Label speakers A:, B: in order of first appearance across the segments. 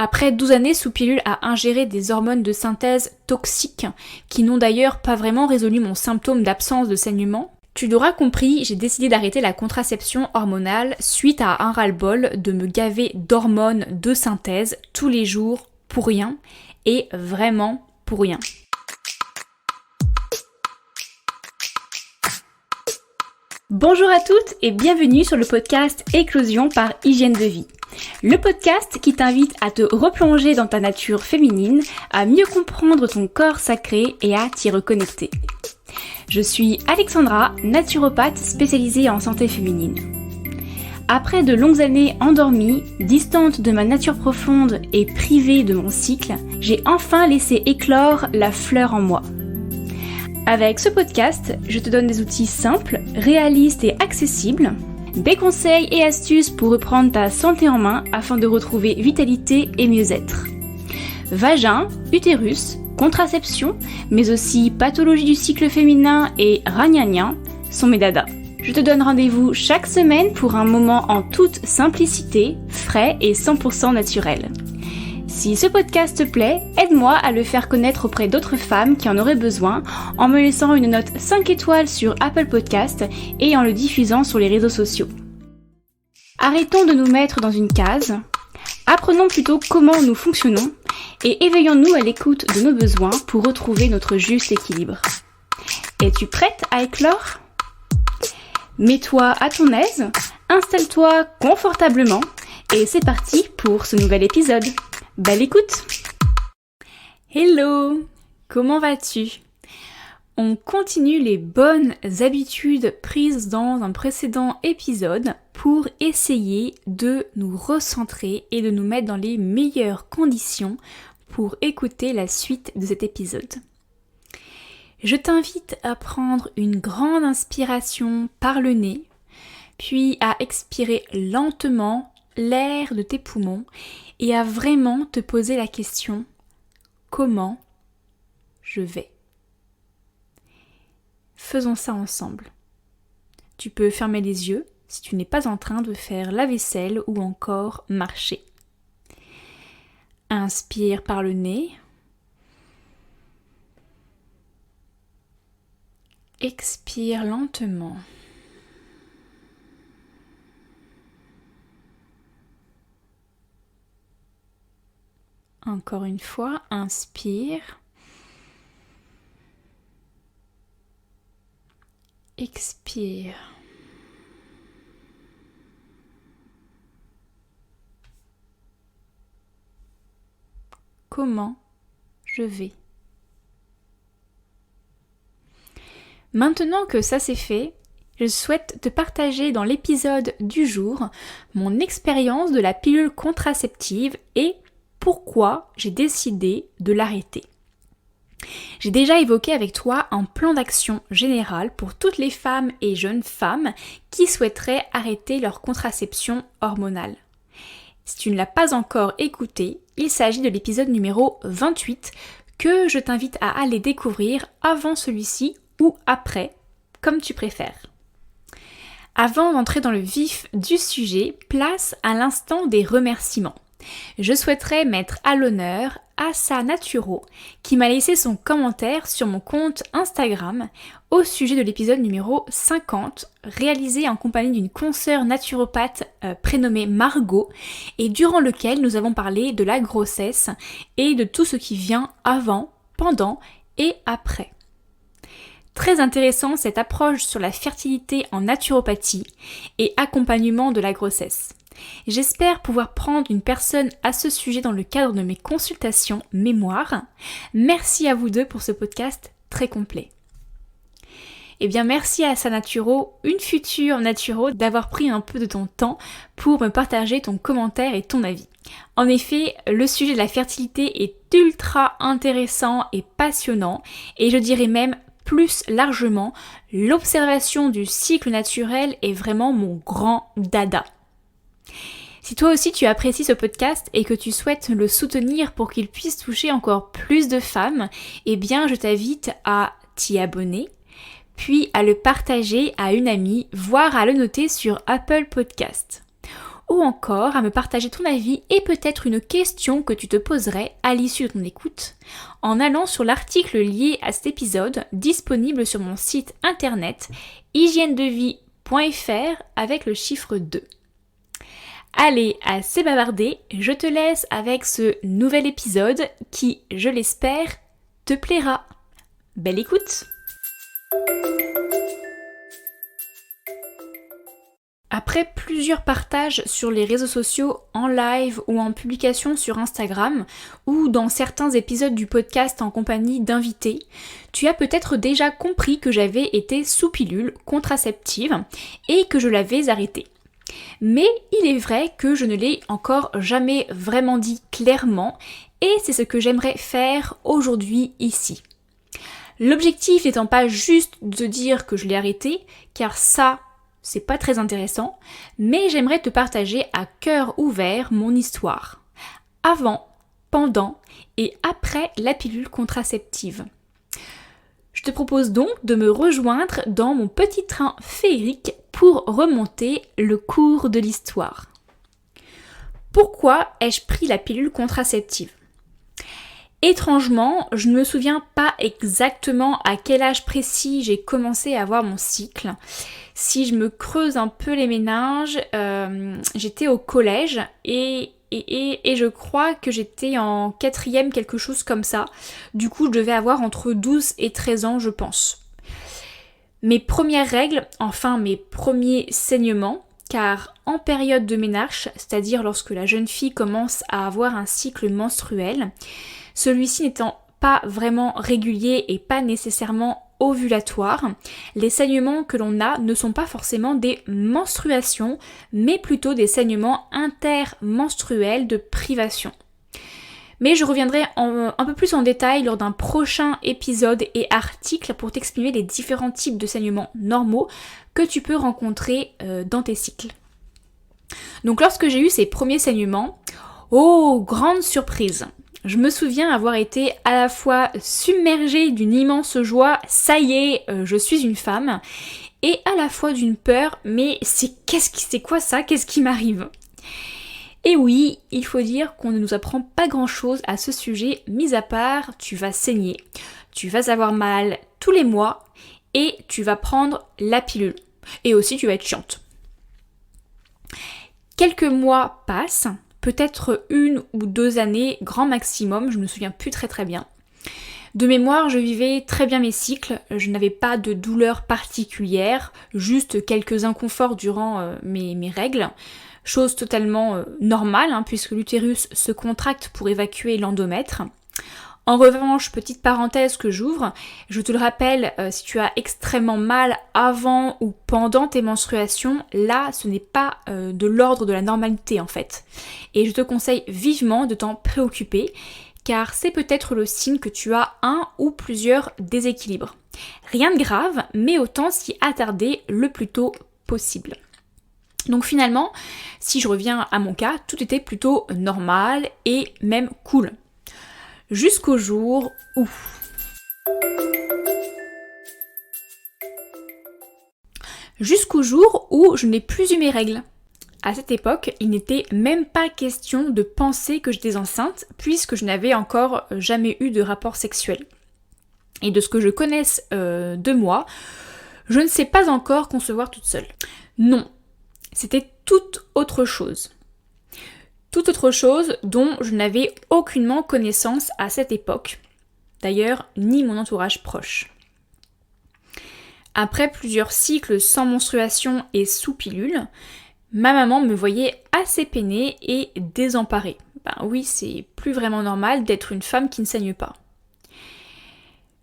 A: Après 12 années sous pilule à ingérer des hormones de synthèse toxiques, qui n'ont d'ailleurs pas vraiment résolu mon symptôme d'absence de saignement, tu l'auras compris, j'ai décidé d'arrêter la contraception hormonale suite à un ras-le-bol de me gaver d'hormones de synthèse tous les jours pour rien, et vraiment pour rien. Bonjour à toutes et bienvenue sur le podcast Éclosion par Hygiène de Vie. Le podcast qui t'invite à te replonger dans ta nature féminine, à mieux comprendre ton corps sacré et à t'y reconnecter. Je suis Alexandra, naturopathe spécialisée en santé féminine. Après de longues années endormie, distante de ma nature profonde et privée de mon cycle, j'ai enfin laissé éclore la fleur en moi. Avec ce podcast, je te donne des outils simples, réalistes et accessibles, des conseils et astuces pour reprendre ta santé en main afin de retrouver vitalité et mieux-être. Vagin, utérus, contraception, mais aussi pathologie du cycle féminin et ragnagna sont mes dadas. Je te donne rendez-vous chaque semaine pour un moment en toute simplicité, frais et 100% naturel. Si ce podcast te plaît, aide-moi à le faire connaître auprès d'autres femmes qui en auraient besoin en me laissant une note 5 étoiles sur Apple Podcast et en le diffusant sur les réseaux sociaux. Arrêtons de nous mettre dans une case, apprenons plutôt comment nous fonctionnons et éveillons-nous à l'écoute de nos besoins pour retrouver notre juste équilibre. Es-tu prête à éclore ? Mets-toi à ton aise, installe-toi confortablement et c'est parti pour ce nouvel épisode. Belle écoute! Hello! Comment vas-tu? On continue les bonnes habitudes prises dans un précédent épisode pour essayer de nous recentrer et de nous mettre dans les meilleures conditions pour écouter la suite de cet épisode. Je t'invite à prendre une grande inspiration par le nez, puis à expirer lentement l'air de tes poumons et à vraiment te poser la question « Comment je vais ?» Faisons ça ensemble. Tu peux fermer les yeux si tu n'es pas en train de faire la vaisselle ou encore marcher. Inspire par le nez. Expire lentement. Encore une fois, inspire. Expire. Comment je vais ? Maintenant que ça c'est fait, je souhaite te partager dans l'épisode du jour mon expérience de la pilule contraceptive et pourquoi j'ai décidé de l'arrêter. J'ai déjà évoqué avec toi un plan d'action général pour toutes les femmes et jeunes femmes qui souhaiteraient arrêter leur contraception hormonale. Si tu ne l'as pas encore écouté, il s'agit de l'épisode numéro 28 que je t'invite à aller découvrir avant celui-ci ou après, comme tu préfères. Avant d'entrer dans le vif du sujet, place à l'instant des remerciements. Je souhaiterais mettre à l'honneur Asa Naturo qui m'a laissé son commentaire sur mon compte Instagram au sujet de l'épisode numéro 50 réalisé en compagnie d'une consoeur naturopathe prénommée Margot et durant lequel nous avons parlé de la grossesse et de tout ce qui vient avant, pendant et après. Très intéressant cette approche sur la fertilité en naturopathie et accompagnement de la grossesse. J'espère pouvoir prendre une personne à ce sujet dans le cadre de mes consultations mémoire. Merci à vous deux pour ce podcast très complet. Eh bien merci à Asa Naturo, une future naturo, d'avoir pris un peu de ton temps pour me partager ton commentaire et ton avis. En effet, le sujet de la fertilité est ultra intéressant et passionnant et je dirais même plus largement, l'observation du cycle naturel est vraiment mon grand dada. Si toi aussi tu apprécies ce podcast et que tu souhaites le soutenir pour qu'il puisse toucher encore plus de femmes, eh bien je t'invite à t'y abonner, puis à le partager à une amie, voire à le noter sur Apple Podcast. ou encore à me partager ton avis et peut-être une question que tu te poserais à l'issue de ton écoute en allant sur l'article lié à cet épisode disponible sur mon site internet hygiènedevie.fr avec le chiffre 2. Allez, assez bavardé, je te laisse avec ce nouvel épisode qui, je l'espère, te plaira. Belle écoute! Après plusieurs partages sur les réseaux sociaux, en live ou en publication sur Instagram, ou dans certains épisodes du podcast en compagnie d'invités, tu as peut-être déjà compris que j'avais été sous pilule contraceptive et que je l'avais arrêtée. Mais il est vrai que je ne l'ai encore jamais vraiment dit clairement et c'est ce que j'aimerais faire aujourd'hui ici. L'objectif n'étant pas juste de dire que je l'ai arrêté, car ça, c'est pas très intéressant, mais j'aimerais te partager à cœur ouvert mon histoire. Avant, pendant et après la pilule contraceptive. Je te propose donc de me rejoindre dans mon petit train féerique pour remonter le cours de l'histoire. Pourquoi ai-je pris la pilule contraceptive ? Étrangement, je ne me souviens pas exactement à quel âge précis j'ai commencé à avoir mon cycle. Si je me creuse un peu les méninges, j'étais au collège et je crois que j'étais en 4e, quelque chose comme ça. Du coup, je devais avoir entre 12 et 13 ans, je pense. Mes premières règles, enfin mes premiers saignements, car en période de ménarche, c'est-à-dire lorsque la jeune fille commence à avoir un cycle menstruel, celui-ci n'étant pas vraiment régulier et pas nécessairement ovulatoire, les saignements que l'on a ne sont pas forcément des menstruations, mais plutôt des saignements intermenstruels de privation. Mais je reviendrai un peu plus en détail lors d'un prochain épisode et article pour t'exprimer les différents types de saignements normaux que tu peux rencontrer dans tes cycles. Donc lorsque j'ai eu ces premiers saignements, oh, grande surprise! Je me souviens avoir été à la fois submergée d'une immense joie, ça y est, je suis une femme, et à la fois d'une peur, mais c'est quoi ça? Qu'est-ce qui m'arrive? Et oui, il faut dire qu'on ne nous apprend pas grand-chose à ce sujet, mis à part tu vas saigner, tu vas avoir mal tous les mois, et tu vas prendre la pilule. Et aussi tu vas être chiante. Quelques mois passent, peut-être 1 ou 2 années, grand maximum, je ne me souviens plus très bien. De mémoire, je vivais très bien mes cycles, je n'avais pas de douleurs particulières, juste quelques inconforts durant mes règles, chose totalement normale, puisque l'utérus se contracte pour évacuer l'endomètre. En revanche, petite parenthèse que j'ouvre, je te le rappelle, si tu as extrêmement mal avant ou pendant tes menstruations, là ce n'est pas de l'ordre de la normalité en fait. Et je te conseille vivement de t'en préoccuper, car c'est peut-être le signe que tu as un ou plusieurs déséquilibres. Rien de grave, mais autant s'y attarder le plus tôt possible. Donc finalement, si je reviens à mon cas, tout était plutôt normal et même cool. Jusqu'au jour où... je n'ai plus eu mes règles. À cette époque, il n'était même pas question de penser que j'étais enceinte, puisque je n'avais encore jamais eu de rapport sexuel. Et de ce que je connaisse de moi, je ne sais pas encore concevoir toute seule. Non, c'était toute autre chose. Toute autre chose dont je n'avais aucunement connaissance à cette époque. D'ailleurs, ni mon entourage proche. Après plusieurs cycles sans menstruation et sous pilule, ma maman me voyait assez peinée et désemparée. Ben oui, c'est plus vraiment normal d'être une femme qui ne saigne pas.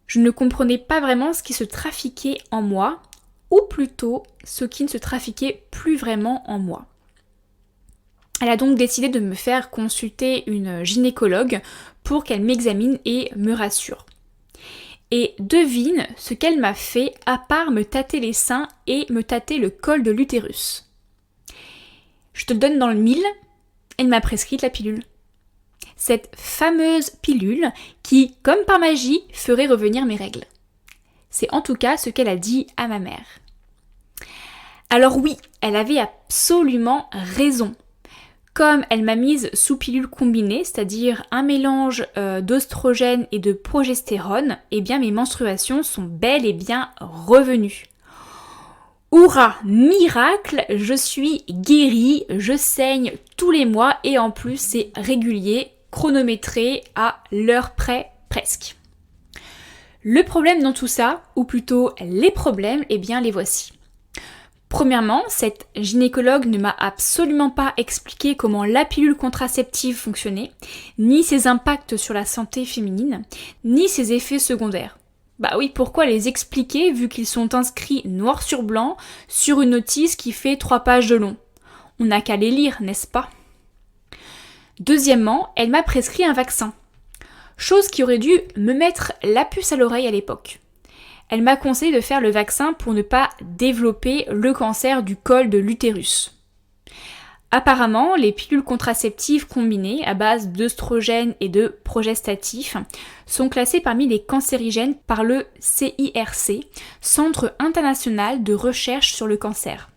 A: Je ne comprenais pas vraiment ce qui se trafiquait en moi, ou plutôt ce qui ne se trafiquait plus vraiment en moi. Elle a donc décidé de me faire consulter une gynécologue pour qu'elle m'examine et me rassure. Et devine ce qu'elle m'a fait à part me tâter les seins et me tâter le col de l'utérus. Je te le donne dans le mille, elle m'a prescrit la pilule. Cette fameuse pilule qui, comme par magie, ferait revenir mes règles. C'est en tout cas ce qu'elle a dit à ma mère. Alors oui, elle avait absolument raison. Comme elle m'a mise sous pilule combinée, c'est-à-dire un mélange d'oestrogène et de progestérone, eh bien mes menstruations sont bel et bien revenues. Hourra, miracle, je suis guérie, je saigne tous les mois et en plus c'est régulier, chronométré à l'heure près presque. Le problème dans tout ça, ou plutôt les problèmes, eh bien les voici. Premièrement, cette gynécologue ne m'a absolument pas expliqué comment la pilule contraceptive fonctionnait, ni ses impacts sur la santé féminine, ni ses effets secondaires. Bah oui, pourquoi les expliquer vu qu'ils sont inscrits noir sur blanc sur une notice qui fait 3 pages de long? On n'a qu'à les lire, n'est-ce pas? Deuxièmement, elle m'a prescrit un vaccin. Chose qui aurait dû me mettre la puce à l'oreille à l'époque. Elle m'a conseillé de faire le vaccin pour ne pas développer le cancer du col de l'utérus. Apparemment, les pilules contraceptives combinées à base d'œstrogènes et de progestatifs sont classées parmi les cancérigènes par le CIRC, Centre international de recherche sur le cancer.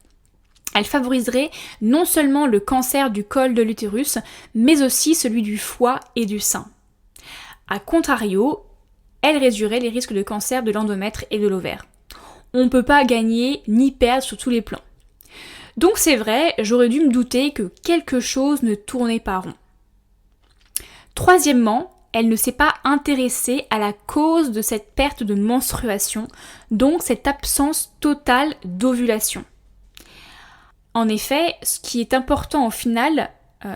A: Elles favoriseraient non seulement le cancer du col de l'utérus, mais aussi celui du foie et du sein. A contrario, elle réduirait les risques de cancer de l'endomètre et de l'ovaire. On ne peut pas gagner ni perdre sur tous les plans. Donc c'est vrai, j'aurais dû me douter que quelque chose ne tournait pas rond. Troisièmement, elle ne s'est pas intéressée à la cause de cette perte de menstruation, donc cette absence totale d'ovulation. En effet, ce qui est important au final,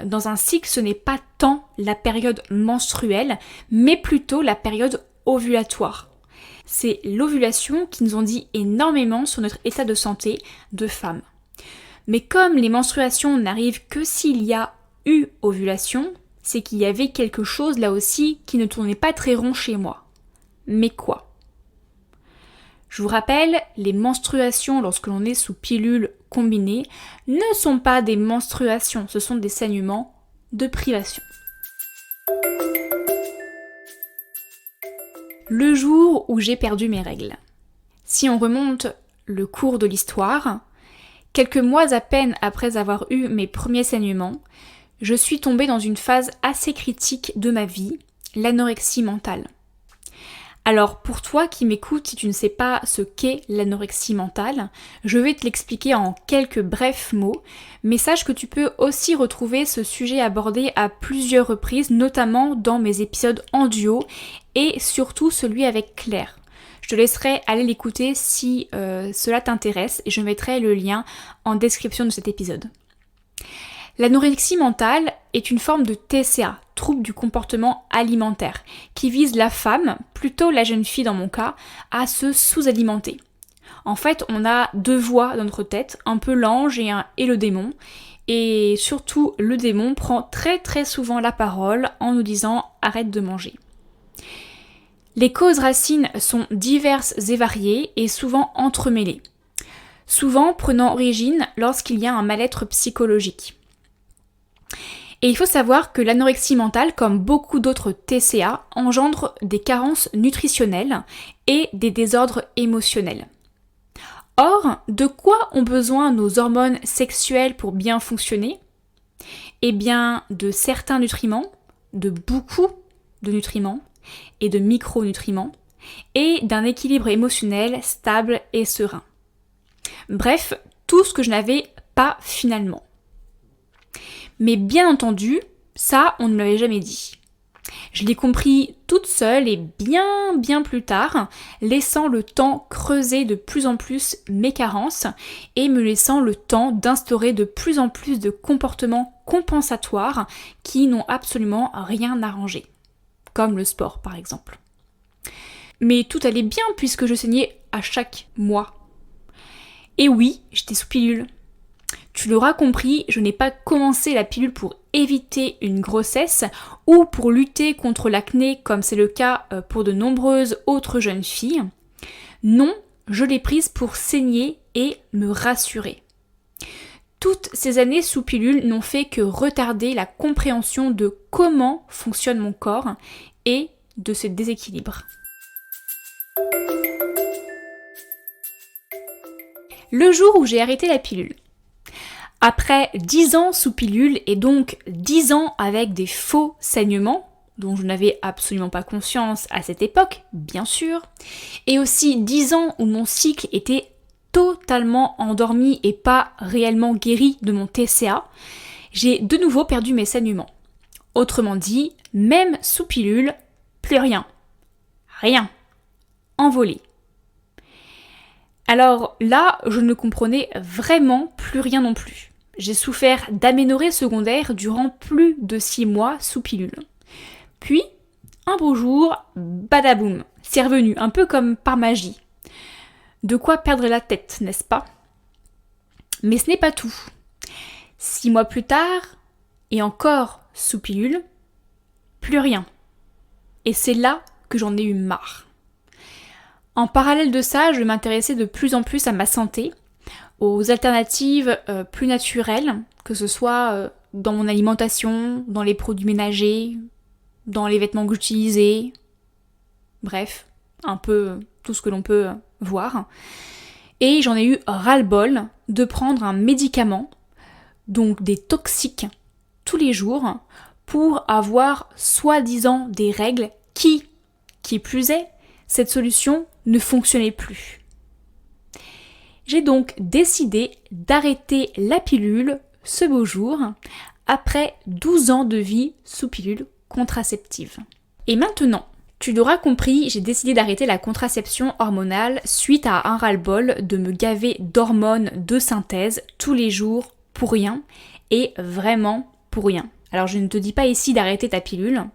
A: dans un cycle, ce n'est pas tant la période menstruelle, mais plutôt la période ovulatoire. C'est l'ovulation qui nous en dit énormément sur notre état de santé de femme. Mais comme les menstruations n'arrivent que s'il y a eu ovulation, c'est qu'il y avait quelque chose là aussi qui ne tournait pas très rond chez moi. Mais quoi? Je vous rappelle, les menstruations lorsque l'on est sous pilule combinée ne sont pas des menstruations, ce sont des saignements de privation. Le jour où j'ai perdu mes règles. Si on remonte le cours de l'histoire, quelques mois à peine après avoir eu mes premiers saignements, je suis tombée dans une phase assez critique de ma vie, l'anorexie mentale. Alors pour toi qui m'écoutes, si tu ne sais pas ce qu'est l'anorexie mentale, je vais te l'expliquer en quelques brefs mots, mais sache que tu peux aussi retrouver ce sujet abordé à plusieurs reprises, notamment dans mes épisodes en duo et surtout celui avec Claire. Je te laisserai aller l'écouter si cela t'intéresse et je mettrai le lien en description de cet épisode. L'anorexie mentale est une forme de TCA, trouble du comportement alimentaire, qui vise la femme, plutôt la jeune fille dans mon cas, à se sous-alimenter. En fait, on a 2 voix dans notre tête, un peu l'ange et le démon, et surtout le démon prend très souvent la parole en nous disant « arrête de manger ». Les causes racines sont diverses et variées et souvent entremêlées, souvent prenant origine lorsqu'il y a un mal-être psychologique. Et il faut savoir que l'anorexie mentale, comme beaucoup d'autres TCA, engendre des carences nutritionnelles et des désordres émotionnels. Or, de quoi ont besoin nos hormones sexuelles pour bien fonctionner? Eh bien, de certains nutriments, de beaucoup de nutriments et de micronutriments, et d'un équilibre émotionnel stable et serein. Bref, tout ce que je n'avais pas finalement. Mais bien entendu, ça, on ne me l'avait jamais dit. Je l'ai compris toute seule et bien plus tard, laissant le temps creuser de plus en plus mes carences et me laissant le temps d'instaurer de plus en plus de comportements compensatoires qui n'ont absolument rien arrangé. Comme le sport par exemple. Mais tout allait bien puisque je saignais à chaque mois. Et oui, j'étais sous pilule. Tu l'auras compris, je n'ai pas commencé la pilule pour éviter une grossesse ou pour lutter contre l'acné comme c'est le cas pour de nombreuses autres jeunes filles. Non, je l'ai prise pour saigner et me rassurer. Toutes ces années sous pilule n'ont fait que retarder la compréhension de comment fonctionne mon corps et de ce déséquilibre. Le jour où j'ai arrêté la pilule. Après 10 ans sous pilule et donc 10 ans avec des faux saignements, dont je n'avais absolument pas conscience à cette époque, bien sûr, et aussi 10 ans où mon cycle était totalement endormi et pas réellement guéri de mon TCA, j'ai de nouveau perdu mes saignements. Autrement dit, même sous pilule, plus rien. Rien. Envolé. Alors là, je ne comprenais vraiment plus rien non plus. J'ai souffert d'aménorrhée secondaire durant plus de 6 mois sous pilule. Puis, un beau jour, badaboum, c'est revenu, un peu comme par magie. De quoi perdre la tête, n'est-ce pas? Mais ce n'est pas tout. 6 mois plus tard, et encore sous pilule, plus rien. Et c'est là que j'en ai eu marre. En parallèle de ça, je m'intéressais de plus en plus à ma santé, aux alternatives plus naturelles, que ce soit dans mon alimentation, dans les produits ménagers, dans les vêtements que j'utilisais, bref, un peu tout ce que l'on peut voir. Et j'en ai eu ras-le-bol de prendre un médicament, donc des toxiques, tous les jours, pour avoir soi-disant des règles qui plus est, cette solution ne fonctionnait plus. J'ai donc décidé d'arrêter la pilule ce beau jour, après 12 ans de vie sous pilule contraceptive. Et maintenant, tu l'auras compris, j'ai décidé d'arrêter la contraception hormonale suite à un ras-le-bol de me gaver d'hormones de synthèse tous les jours pour rien, et vraiment pour rien. Alors je ne te dis pas ici d'arrêter ta pilule,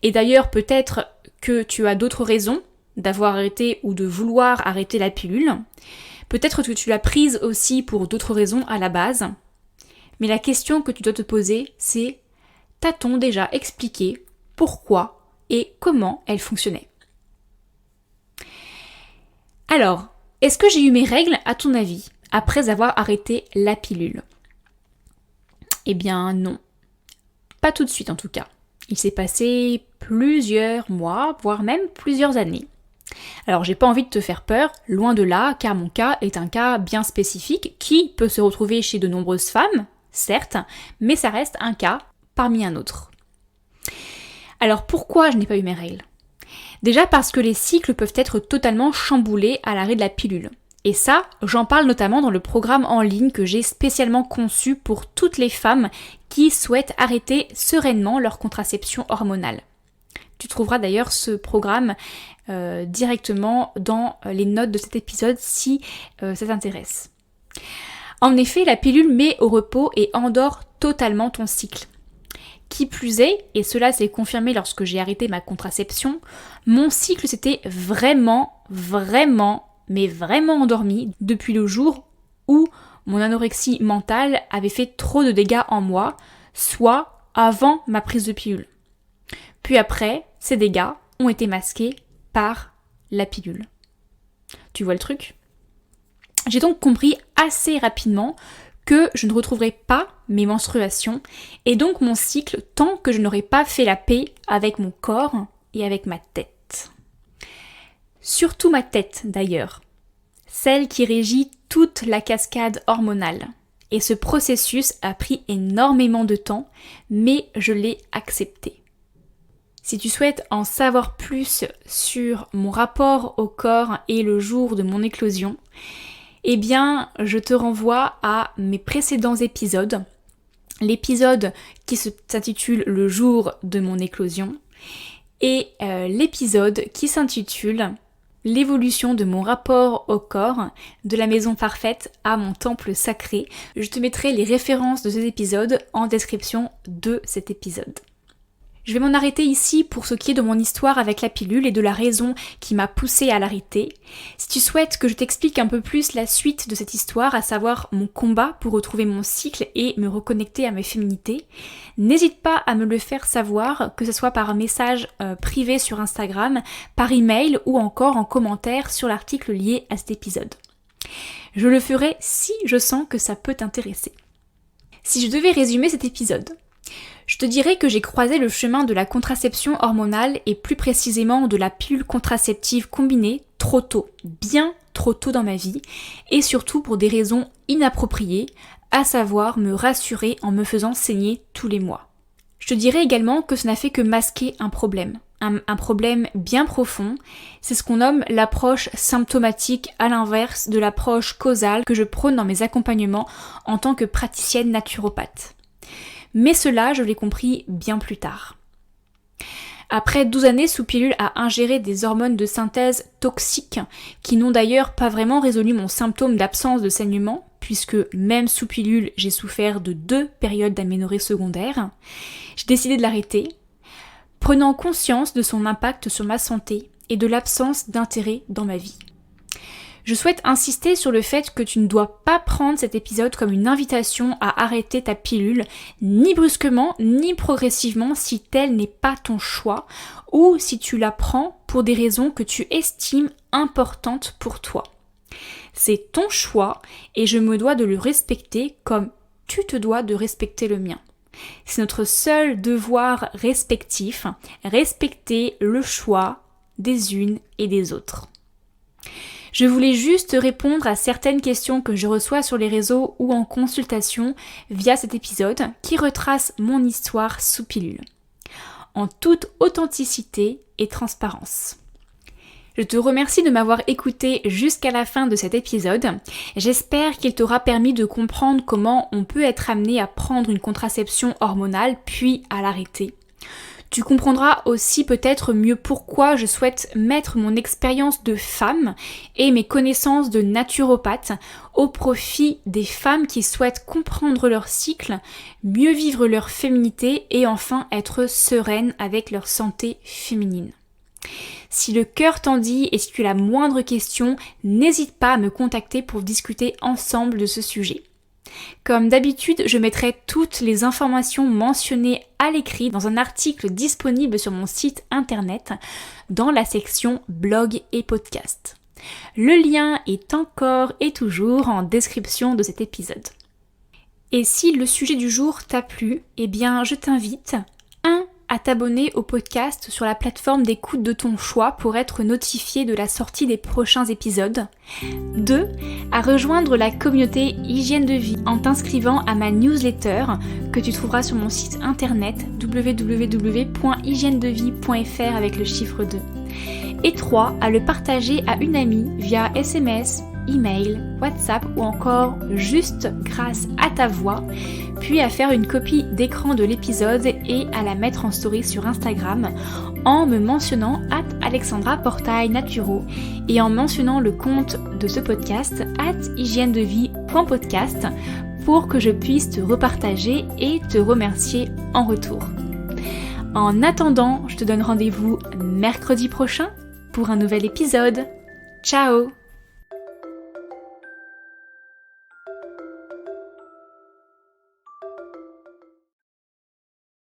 A: et d'ailleurs peut-être que tu as d'autres raisons d'avoir arrêté ou de vouloir arrêter la pilule. Peut-être que tu l'as prise aussi pour d'autres raisons à la base. Mais la question que tu dois te poser, c'est: t'a-t-on déjà expliqué pourquoi et comment elle fonctionnait? Alors, est-ce que j'ai eu mes règles à ton avis après avoir arrêté la pilule? Eh bien non. Pas tout de suite en tout cas. Il s'est passé plusieurs mois, voire même plusieurs années. Alors j'ai pas envie de te faire peur, loin de là, car mon cas est un cas bien spécifique qui peut se retrouver chez de nombreuses femmes, certes, mais ça reste un cas parmi un autre. Alors pourquoi je n'ai pas eu mes règles? Déjà parce que les cycles peuvent être totalement chamboulés à l'arrêt de la pilule. Et ça, j'en parle notamment dans le programme en ligne que j'ai spécialement conçu pour toutes les femmes qui souhaitent arrêter sereinement leur contraception hormonale. Tu trouveras d'ailleurs ce programme directement dans les notes de cet épisode si ça t'intéresse. En effet, la pilule met au repos et endort totalement ton cycle. Qui plus est, et cela s'est confirmé lorsque j'ai arrêté ma contraception, mon cycle s'était vraiment endormi depuis le jour où mon anorexie mentale avait fait trop de dégâts en moi, soit avant ma prise de pilule. Puis après, ces dégâts ont été masqués par la pilule. Tu vois le truc? J'ai donc compris assez rapidement que je ne retrouverai pas mes menstruations et donc mon cycle tant que je n'aurai pas fait la paix avec mon corps et avec ma tête. Surtout ma tête d'ailleurs, celle qui régit toute la cascade hormonale. Et ce processus a pris énormément de temps, mais je l'ai accepté. Si tu souhaites en savoir plus sur mon rapport au corps et le jour de mon éclosion, eh bien, je te renvoie à mes précédents épisodes. L'épisode qui s'intitule « Le jour de mon éclosion » et l'épisode qui s'intitule « L'évolution de mon rapport au corps, de la maison parfaite à mon temple sacré ». Je te mettrai les références de ces épisodes en description de cet épisode. Je vais m'en arrêter ici pour ce qui est de mon histoire avec la pilule et de la raison qui m'a poussée à l'arrêter. Si tu souhaites que je t'explique un peu plus la suite de cette histoire, à savoir mon combat pour retrouver mon cycle et me reconnecter à mes féminités, n'hésite pas à me le faire savoir, que ce soit par message privé sur Instagram, par email ou encore en commentaire sur l'article lié à cet épisode. Je le ferai si je sens que ça peut t'intéresser. Si je devais résumer cet épisode, je te dirais que j'ai croisé le chemin de la contraception hormonale et plus précisément de la pilule contraceptive combinée trop tôt, bien trop tôt dans ma vie, et surtout pour des raisons inappropriées, à savoir me rassurer en me faisant saigner tous les mois. Je te dirais également que ça n'a fait que masquer un problème. Un problème bien profond, c'est ce qu'on nomme l'approche symptomatique à l'inverse de l'approche causale que je prône dans mes accompagnements en tant que praticienne naturopathe. Mais cela, je l'ai compris bien plus tard. Après 12 années sous pilule à ingérer des hormones de synthèse toxiques, qui n'ont d'ailleurs pas vraiment résolu mon symptôme d'absence de saignement, puisque même sous pilule, j'ai souffert de 2 périodes d'aménorrhée secondaire, j'ai décidé de l'arrêter, prenant conscience de son impact sur ma santé et de l'absence d'intérêt dans ma vie. Je souhaite insister sur le fait que tu ne dois pas prendre cet épisode comme une invitation à arrêter ta pilule, ni brusquement, ni progressivement si tel n'est pas ton choix, ou si tu la prends pour des raisons que tu estimes importantes pour toi. C'est ton choix et je me dois de le respecter comme tu te dois de respecter le mien. C'est notre seul devoir respectif, respecter le choix des unes et des autres. Je voulais juste répondre à certaines questions que je reçois sur les réseaux ou en consultation via cet épisode qui retrace mon histoire sous pilule, en toute authenticité et transparence. Je te remercie de m'avoir écouté jusqu'à la fin de cet épisode. J'espère qu'il t'aura permis de comprendre comment on peut être amené à prendre une contraception hormonale puis à l'arrêter. Tu comprendras aussi peut-être mieux pourquoi je souhaite mettre mon expérience de femme et mes connaissances de naturopathe au profit des femmes qui souhaitent comprendre leur cycle, mieux vivre leur féminité et enfin être sereines avec leur santé féminine. Si le cœur t'en dit et si tu as la moindre question, n'hésite pas à me contacter pour discuter ensemble de ce sujet. Comme d'habitude, je mettrai toutes les informations mentionnées à l'écrit dans un article disponible sur mon site internet dans la section blog et podcast. Le lien est encore et toujours en description de cet épisode. Et si le sujet du jour t'a plu, eh bien je t'invite à t'abonner au podcast sur la plateforme d'écoute de ton choix pour être notifié de la sortie des prochains épisodes. 2. À rejoindre la communauté Hygiène de Vie en t'inscrivant à ma newsletter que tu trouveras sur mon site internet www.hygienedevie.fr avec le chiffre 2. Et 3. À le partager à une amie via SMS, email, WhatsApp ou encore juste grâce à ta voix, puis à faire une copie d'écran de l'épisode et à la mettre en story sur Instagram en me mentionnant @alexandraportailnaturo et en mentionnant le compte de ce podcast @hygienedevie.podcast pour que je puisse te repartager et te remercier en retour. En attendant, je te donne rendez-vous mercredi prochain pour un nouvel épisode. Ciao!